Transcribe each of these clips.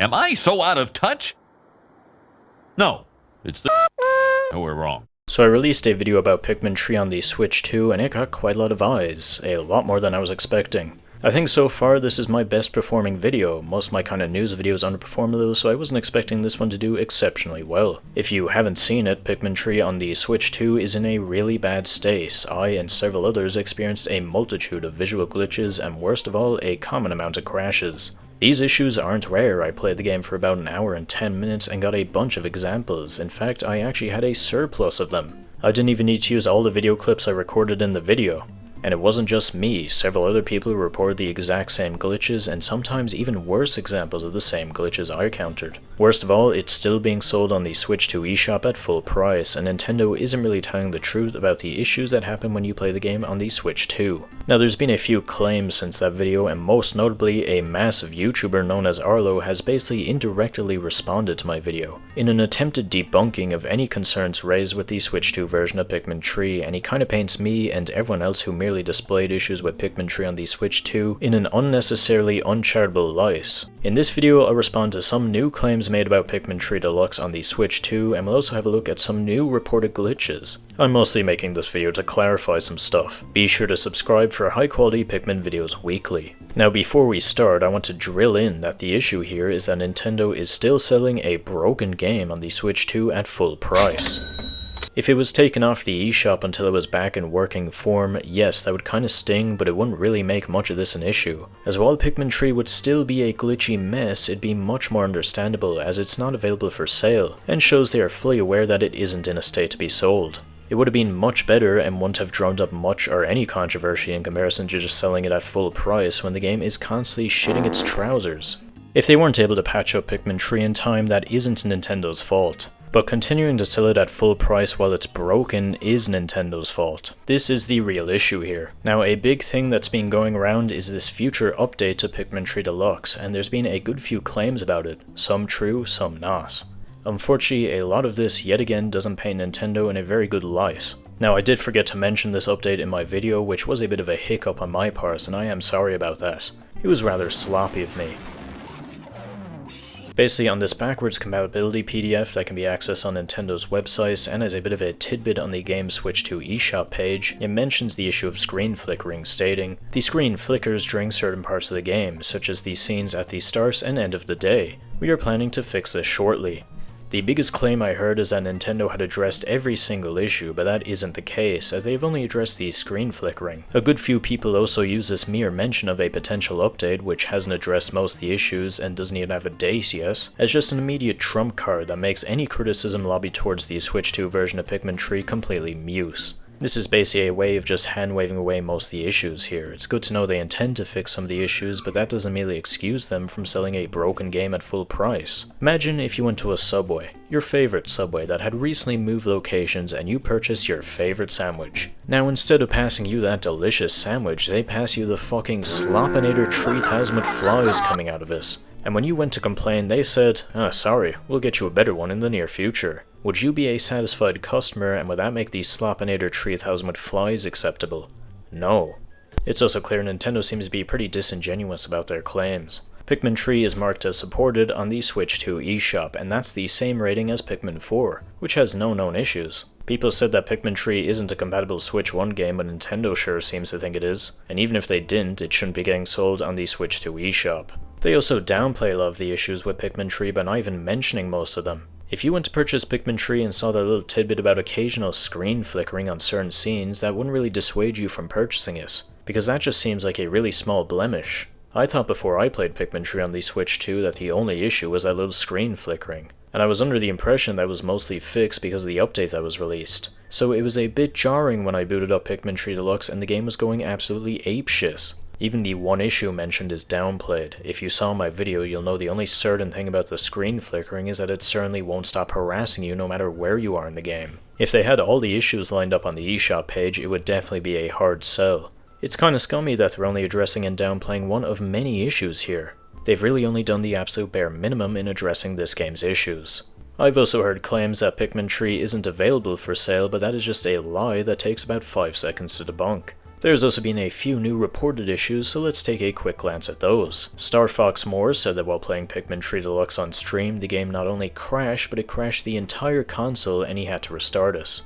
Am I so out of touch? No, it's the no, we're wrong. So I released a video about Pikmin 3 on the Switch 2 and it got quite a lot of eyes, a lot more than I was expecting. I think so far this is my best performing video. Most of my kind of news videos underperform though, so I wasn't expecting this one to do exceptionally well. If you haven't seen it, Pikmin 3 on the Switch 2 is in a really bad state. I and several others experienced a multitude of visual glitches and worst of all, a common amount of crashes. These issues aren't rare. I played the game for about an hour and 10 minutes and got a bunch of examples. In fact, I actually had a surplus of them. I didn't even need to use all the video clips I recorded in the video. And it wasn't just me, several other people reported the exact same glitches and sometimes even worse examples of the same glitches I encountered. Worst of all, it's still being sold on the Switch 2 eShop at full price, and Nintendo isn't really telling the truth about the issues that happen when you play the game on the Switch 2. Now there's been a few claims since that video, and most notably a massive YouTuber known as Arlo has basically indirectly responded to my video in an attempted debunking of any concerns raised with the Switch 2 version of Pikmin 3, and he kinda paints me and everyone else who merely displayed issues with Pikmin 3 on the Switch 2 in an unnecessarily uncharitable light. In this video I'll respond to some new claims made about Pikmin 3 Deluxe on the Switch 2, and we'll also have a look at some new reported glitches. I'm mostly making this video to clarify some stuff. Be sure to subscribe for high quality Pikmin videos weekly. Now before we start, I want to drill in that the issue here is that Nintendo is still selling a broken game on the Switch 2 at full price. If it was taken off the eShop until it was back in working form, yes, that would kinda sting, but it wouldn't really make much of this an issue. As while Pikmin 3 would still be a glitchy mess, it'd be much more understandable as it's not available for sale, and shows they are fully aware that it isn't in a state to be sold. It would have been much better and wouldn't have drummed up much or any controversy in comparison to just selling it at full price when the game is constantly shitting its trousers. If they weren't able to patch up Pikmin 3 in time, that isn't Nintendo's fault. But continuing to sell it at full price while it's broken is Nintendo's fault. This is the real issue here. Now a big thing that's been going around is this future update to Pikmin 3 Deluxe, and there's been a good few claims about it, some true, some not. Unfortunately, a lot of this yet again doesn't paint Nintendo in a very good light. Now I did forget to mention this update in my video, which was a bit of a hiccup on my part, and I am sorry about that. It was rather sloppy of me. Basically, on this backwards compatibility PDF that can be accessed on Nintendo's website, and as a bit of a tidbit on the Game Switch 2 eShop page, it mentions the issue of screen flickering, stating, "The screen flickers during certain parts of the game, such as the scenes at the start and end of the day. We are planning to fix this shortly." The biggest claim I heard is that Nintendo had addressed every single issue, but that isn't the case, as they've only addressed the screen flickering. A good few people also use this mere mention of a potential update, which hasn't addressed most of the issues and doesn't even have a date yet, as just an immediate trump card that makes any criticism lobbied towards the Switch 2 version of Pikmin 3 completely mute. This is basically a way of just hand-waving away most of the issues here. It's good to know they intend to fix some of the issues, but that doesn't merely excuse them from selling a broken game at full price. Imagine if you went to a Subway, your favorite Subway that had recently moved locations, and you purchased your favorite sandwich. Now instead of passing you that delicious sandwich, they pass you the fucking Sloppinator 3000 with flies coming out of it. And when you went to complain, they said, sorry, we'll get you a better one in the near future. Would you be a satisfied customer, and would that make the Sloppinator 3000 with flies acceptable? No. It's also clear Nintendo seems to be pretty disingenuous about their claims. Pikmin 3 is marked as supported on the Switch 2 eShop, and that's the same rating as Pikmin 4, which has no known issues. People said that Pikmin 3 isn't a compatible Switch 1 game, but Nintendo sure seems to think it is, and even if they didn't, it shouldn't be getting sold on the Switch 2 eShop. They also downplay a lot of the issues with Pikmin 3 by not even mentioning most of them. If you went to purchase Pikmin 3 and saw that little tidbit about occasional screen flickering on certain scenes, that wouldn't really dissuade you from purchasing it, because that just seems like a really small blemish. I thought before I played Pikmin 3 on the Switch 2 that the only issue was that little screen flickering, and I was under the impression that was mostly fixed because of the update that was released. So it was a bit jarring when I booted up Pikmin 3 Deluxe and the game was going absolutely apeshit. Even the one issue mentioned is downplayed. If you saw my video, you'll know the only certain thing about the screen flickering is that it certainly won't stop harassing you no matter where you are in the game. If they had all the issues lined up on the eShop page, it would definitely be a hard sell. It's kinda scummy that they're only addressing and downplaying one of many issues here. They've really only done the absolute bare minimum in addressing this game's issues. I've also heard claims that Pikmin 3 isn't available for sale, but that is just a lie that takes about 5 seconds to debunk. There's also been a few new reported issues, so let's take a quick glance at those. Star Fox Moore said that while playing Pikmin 3 Deluxe on stream, the game not only crashed, but it crashed the entire console and he had to restart it.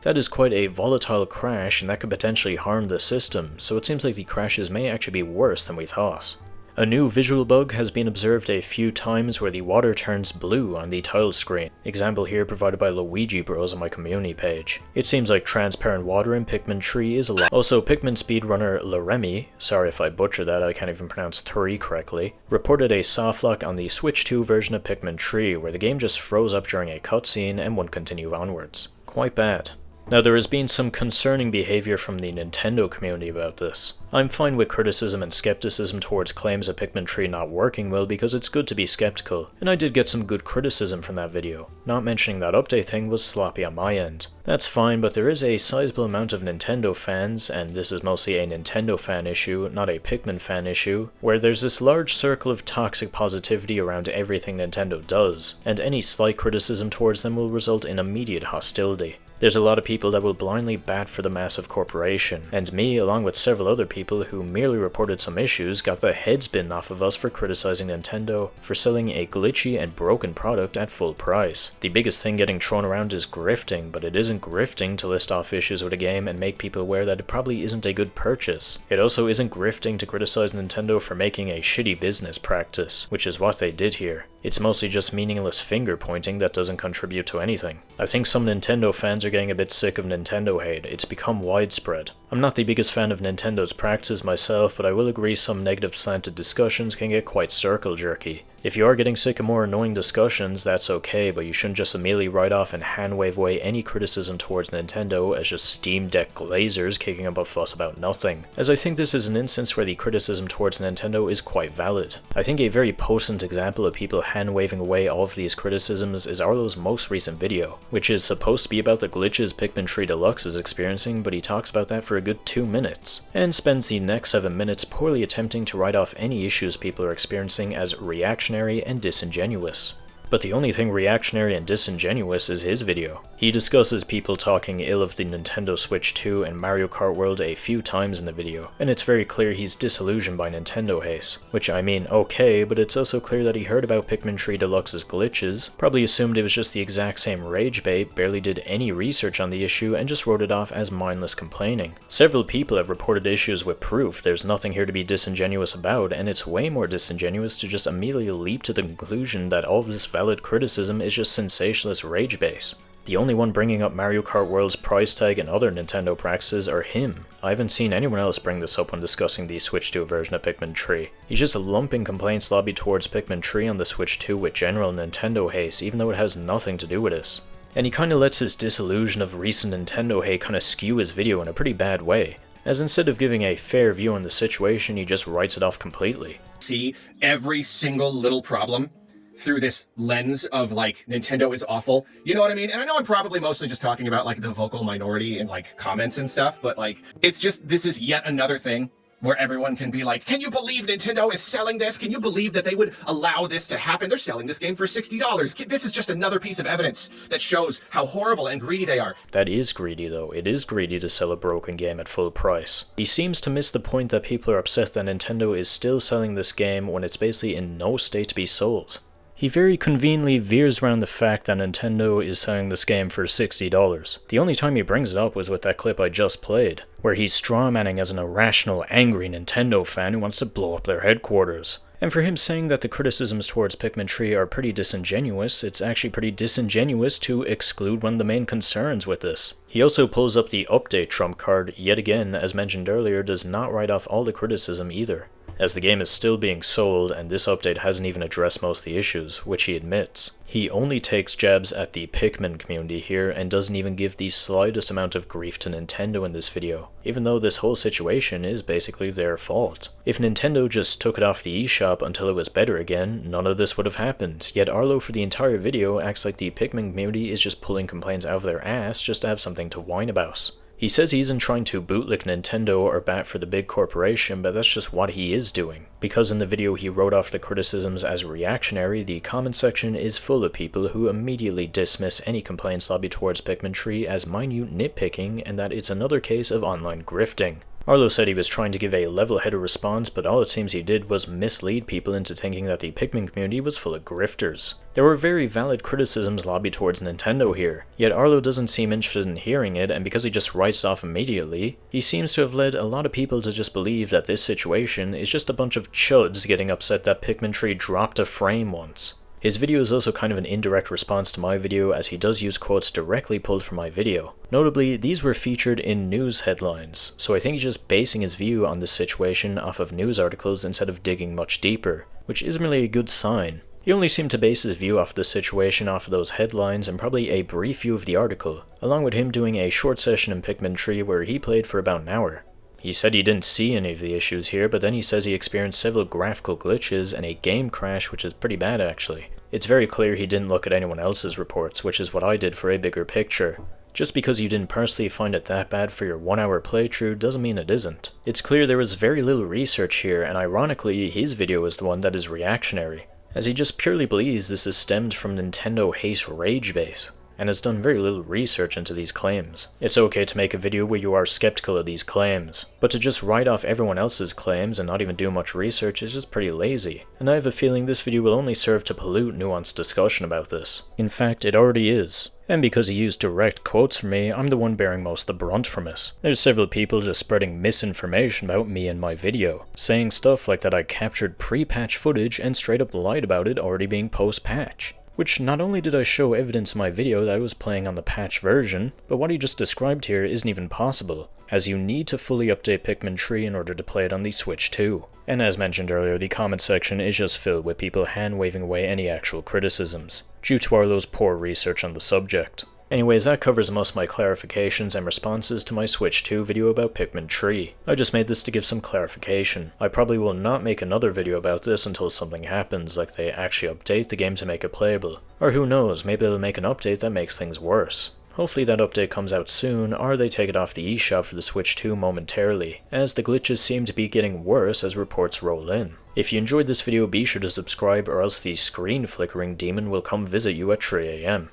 That is quite a volatile crash, and that could potentially harm the system, so it seems like the crashes may actually be worse than we thought. A new visual bug has been observed a few times where the water turns blue on the tile screen. Example here provided by Luigi Bros on my community page. It seems like transparent water in Pikmin 3 is allowed. Also, Pikmin speedrunner Leremi, sorry if I butcher that, I can't even pronounce 3 correctly, reported a softlock on the Switch 2 version of Pikmin 3 where the game just froze up during a cutscene and wouldn't continue onwards. Quite bad. Now, there has been some concerning behavior from the Nintendo community about this. I'm fine with criticism and skepticism towards claims of Pikmin 3 not working well because it's good to be skeptical, and I did get some good criticism from that video. Not mentioning that update thing was sloppy on my end. That's fine, but there is a sizable amount of Nintendo fans, and this is mostly a Nintendo fan issue, not a Pikmin fan issue, where there's this large circle of toxic positivity around everything Nintendo does, and any slight criticism towards them will result in immediate hostility. There's a lot of people that will blindly bat for the massive corporation, and me, along with several other people who merely reported some issues, got the heads bitten off of us for criticizing Nintendo for selling a glitchy and broken product at full price. The biggest thing getting thrown around is grifting, but it isn't grifting to list off issues with a game and make people aware that it probably isn't a good purchase. It also isn't grifting to criticize Nintendo for making a shitty business practice, which is what they did here. It's mostly just meaningless finger pointing that doesn't contribute to anything. I think some Nintendo fans are getting a bit sick of Nintendo hate. It's become widespread. I'm not the biggest fan of Nintendo's practices myself, but I will agree some negative slanted discussions can get quite circle jerky. If you are getting sick of more annoying discussions, that's okay, but you shouldn't just immediately write off and hand-wave away any criticism towards Nintendo as just Steam Deck glazers kicking up a fuss about nothing, as I think this is an instance where the criticism towards Nintendo is quite valid. I think a very potent example of people hand-waving away all of these criticisms is Arlo's most recent video, which is supposed to be about the glitches Pikmin 3 Deluxe is experiencing, but he talks about that for a good 2 minutes, and spends the next 7 minutes poorly attempting to write off any issues people are experiencing as reactionary and disingenuous. But the only thing reactionary and disingenuous is his video. He discusses people talking ill of the Nintendo Switch 2 and Mario Kart World a few times in the video, and it's very clear he's disillusioned by Nintendo haste. Which I mean, okay, but it's also clear that he heard about Pikmin 3 Deluxe's glitches, probably assumed it was just the exact same rage bait, barely did any research on the issue, and just wrote it off as mindless complaining. Several people have reported issues with proof. There's nothing here to be disingenuous about, and it's way more disingenuous to just immediately leap to the conclusion that all of this valid criticism is just sensationalist rage base. The only one bringing up Mario Kart World's price tag and other Nintendo practices are him. I haven't seen anyone else bring this up when discussing the Switch 2 version of Pikmin 3. He's just lumping complaints lobbied towards Pikmin 3 on the Switch 2 with general Nintendo haste, even though it has nothing to do with this. And he kinda lets his disillusion of recent Nintendo hate kinda skew his video in a pretty bad way, as instead of giving a fair view on the situation, he just writes it off completely. See every single little problem through this lens of, like, Nintendo is awful. You know what I mean? And I know I'm probably mostly just talking about, like, the vocal minority and, like, comments and stuff, but, like, it's just, this is yet another thing where everyone can be like, can you believe Nintendo is selling this? Can you believe that they would allow this to happen? They're selling this game for $60. This is just another piece of evidence that shows how horrible and greedy they are. That is greedy though. It is greedy to sell a broken game at full price. He seems to miss the point that people are upset that Nintendo is still selling this game when it's basically in no state to be sold. He very conveniently veers around the fact that Nintendo is selling this game for $60. The only time he brings it up was with that clip I just played, where he's strawmanning as an irrational, angry Nintendo fan who wants to blow up their headquarters. And for him saying that the criticisms towards Pikmin 3 are pretty disingenuous, it's actually pretty disingenuous to exclude one of the main concerns with this. He also pulls up the update trump card, yet again, as mentioned earlier, does not write off all the criticism either, as the game is still being sold and this update hasn't even addressed most of the issues, which he admits. He only takes jabs at the Pikmin community here and doesn't even give the slightest amount of grief to Nintendo in this video, even though this whole situation is basically their fault. If Nintendo just took it off the eShop until it was better again, none of this would have happened, yet Arlo for the entire video acts like the Pikmin community is just pulling complaints out of their ass just to have something to whine about. He says he isn't trying to bootlick Nintendo or bat for the big corporation, but that's just what he is doing. Because in the video he wrote off the criticisms as reactionary, the comment section is full of people who immediately dismiss any complaints lobbied towards Pikmin 3 as minute nitpicking and that it's another case of online grifting. Arlo said he was trying to give a level-headed response, but all it seems he did was mislead people into thinking that the Pikmin community was full of grifters. There were very valid criticisms lobbied towards Nintendo here, yet Arlo doesn't seem interested in hearing it, and because he just writes off immediately, he seems to have led a lot of people to just believe that this situation is just a bunch of chuds getting upset that Pikmin Tree dropped a frame once. His video is also kind of an indirect response to my video, as he does use quotes directly pulled from my video. Notably, these were featured in news headlines, so I think he's just basing his view on this situation off of news articles instead of digging much deeper, which isn't really a good sign. He only seemed to base his view off the situation off of those headlines and probably a brief view of the article, along with him doing a short session in Pikmin Tree where he played for about an hour. He said he didn't see any of the issues here, but then he says he experienced several graphical glitches and a game crash, which is pretty bad actually. It's very clear he didn't look at anyone else's reports, which is what I did for a bigger picture. Just because you didn't personally find it that bad for your 1 hour playthrough doesn't mean it isn't. It's clear there was very little research here, and ironically his video is the one that is reactionary, as he just purely believes this is stemmed from Nintendo Haste Rage Base, and has done very little research into these claims. It's okay to make a video where you are skeptical of these claims, but to just write off everyone else's claims and not even do much research is just pretty lazy, and I have a feeling this video will only serve to pollute nuanced discussion about this. In fact, it already is. And because he used direct quotes from me, I'm the one bearing most of the brunt from it. There's several people just spreading misinformation about me in my video, saying stuff like that I captured pre-patch footage and straight up lied about it already being post-patch. Which not only did I show evidence in my video that I was playing on the patch version, but what he just described here isn't even possible, as you need to fully update Pikmin Tree in order to play it on the Switch 2. And as mentioned earlier, the comment section is just filled with people hand-waving away any actual criticisms, due to Arlo's poor research on the subject. Anyways, that covers most of my clarifications and responses to my Switch 2 video about Pikmin Tree. I just made this to give some clarification. I probably will not make another video about this until something happens, like they actually update the game to make it playable. Or who knows, maybe they'll make an update that makes things worse. Hopefully that update comes out soon, or they take it off the eShop for the Switch 2 momentarily, as the glitches seem to be getting worse as reports roll in. If you enjoyed this video, be sure to subscribe or else the screen flickering demon will come visit you at 3 AM.